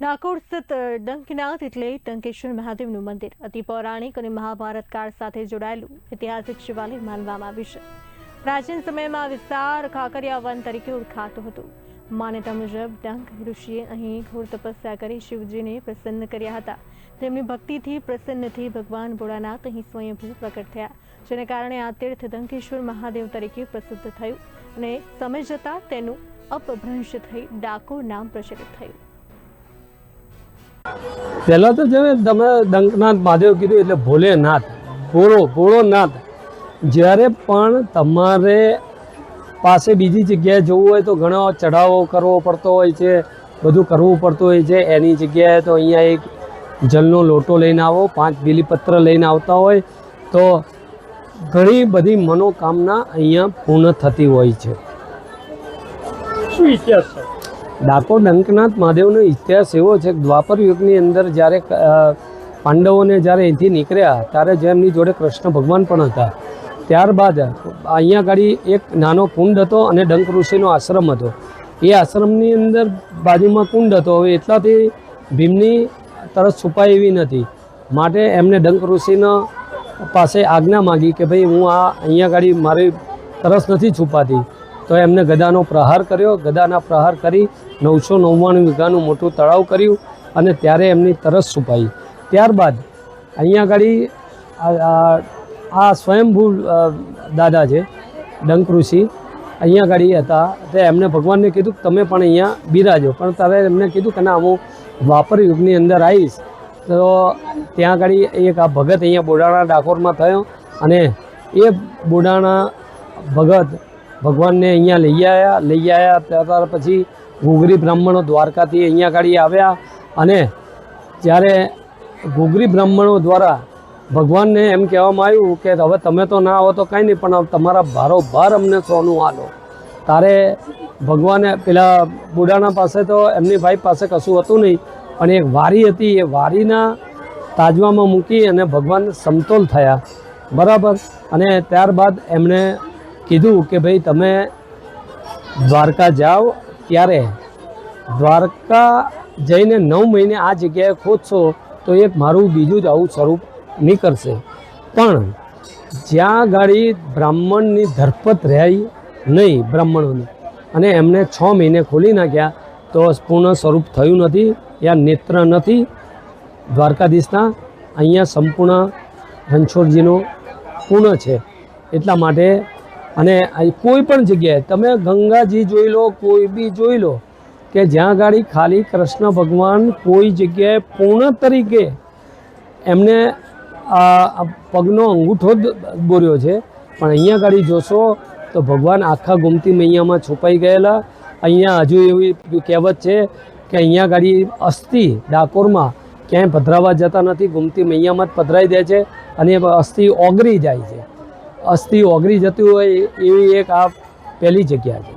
ડાકોર સ્થિત ડંકનાથ એટલે ટંકેશ્વર મહાદેવનું મંદિર અતિ પૌરાણિક અને મહાભારત કાળ સાથે જોડાયેલું ઐતિહાસિક શિવાલય માનવામાં આવ્યું છે. પ્રાચીન સમયમાં વિસ્તાર ખાકરિયા વન તરીકે ઓળખાતું હતું. માન્યતા મુજબ ડંક ઋષિએ અહીં ઘોર તપસ્યા કરી શિવજીને પ્રસન્ન કર્યા હતા. તેમની ભક્તિથી પ્રસન્ન થઈ ભગવાન ભોળાનાથ અહીં સ્વયંભૂ પ્રકટ થયા, જેને કારણે આ તીર્થ ડંકેશ્વર મહાદેવ તરીકે પ્રસિદ્ધ થયું અને સમય જતાં તેનું અપભ્રંશ થઈ ડાકોર નામ પ્રચલિત થયું. પહેલાં તો જો તમે ડંકનાથ મહાદેવ કીધું એટલે ભોલેનાથ, ભોળોનાથ. જ્યારે પણ તમારે પાસે બીજી જગ્યાએ જવું હોય તો ઘણો ચઢાવો કરવો પડતો હોય છે, બધું કરવું પડતું હોય છે. એની જગ્યાએ તો અહીંયા એક જલનો લોટો લઈને આવો, 5 બીલીપત્ર લઈને આવતા હોય તો ઘણી બધી મનોકામના અહીંયા પૂર્ણ થતી હોય છે. શું ઇતિહાસ છે? ડાકોર ડંકનાથ મહાદેવનો ઇતિહાસ એવો છે કે દ્વાપર યુગની અંદર જ્યારે પાંડવોને જ્યારે અહીંથી નીકળ્યા ત્યારે જેમની જોડે કૃષ્ણ ભગવાન પણ હતા. ત્યારબાદ અહીંયા આગળ એક નાનો કુંડ હતો અને ડંક ઋષિનો આશ્રમ હતો. એ આશ્રમની અંદર બાજુમાં કુંડ હતો. હવે એટલાથી ભીમની તરસ છુપાય એવી નથી, માટે એમને ડંક ઋષિના પાસે આજ્ઞા માગી કે ભાઈ હું અહીંયા આગળ મારી તરસ નથી છુપાતી. તો એમને ગદાનો પ્રહાર કર્યો. ગદાના પ્રહાર કરી 999 વીઘાનું મોટું તળાવ કર્યું અને ત્યારે એમની તરસ છુપાઈ. ત્યારબાદ અહીંયા આગળ આ સ્વયંભૂ દાદા છે ડંક ઋષિ, અહીંયા આગળ હતા. તે એમને ભગવાનને કીધું કે તમે પણ અહીંયા બિરાજો, પણ ત્યારે એમને કીધું કે ના હું દ્વાપર યુગની અંદર આવીશ. તો ત્યાં આગળ એક આ ભગત અહીંયા બોડાણા ડાકોરમાં થયો અને એ બોડાણા ભગત ભગવાનને અહીંયા લઈ આવ્યા. ત્યાર પછી ઘૂઘરી બ્રાહ્મણો દ્વારકાથી અહીંયા આગળ આવ્યા અને જ્યારે ઘૂઘરી બ્રાહ્મણો દ્વારા ભગવાનને એમ કહેવામાં આવ્યું કે હવે તમે તો ના આવો તો કાંઈ નહીં, પણ તમારા ભારોભાર અમને સોનું આલો. તારે ભગવાને પેલા બુડાણા પાસે તો એમની ભાઈ પાસે કશું હતું નહીં, પણ એક વારી હતી. એ વારીના તાજવામાં મૂકી અને ભગવાન સમતોલ થયા, બરાબર. અને ત્યારબાદ એમણે કીધું કે ભાઈ તમે દ્વારકા જાઓ, ત્યારે દ્વારકા જઈને 9 મહિને આ જગ્યાએ ખોદશો તો એક મારું બીજું જ આવું સ્વરૂપ નીકળશે. પણ જ્યાં ગાડી બ્રાહ્મણની ધરપત રહી નહીં બ્રાહ્મણોની, અને એમને 6 મહિને ખોલી નાખ્યા તો પૂર્ણ સ્વરૂપ થયું નથી. યા નેત્ર નથી દ્વારકાધીશના. અહીંયા સંપૂર્ણ રણછોડજીનો પૂર્ણ છે. એટલા માટે અને કોઈ પણ જગ્યાએ તમે ગંગાજી જોઈ લો, કોઈ બી જોઈ લો કે જ્યાં ગાડી ખાલી કૃષ્ણ ભગવાન કોઈ જગ્યાએ પૂર્ણ તરીકે એમને પગનો અંગૂઠો જ બોર્યો છે, પણ અહીંયા ગાડી જોશો તો ભગવાન આખા ગોમતી મૈયામાં છુપાઈ ગયેલા. અહીંયા હજુ એવી કહેવત છે કે અહીંયા ગાડી અસ્થિ ડાકોરમાં ક્યાંય પધરાવા જતા નથી, ગોમતી મૈયામાં જ પધરાઈ દે છે અને અસ્થિ ઓગળી જાય છે. અસ્થિ ઓગળી જતી હોય એવી એક આ પહેલી જગ્યા છે.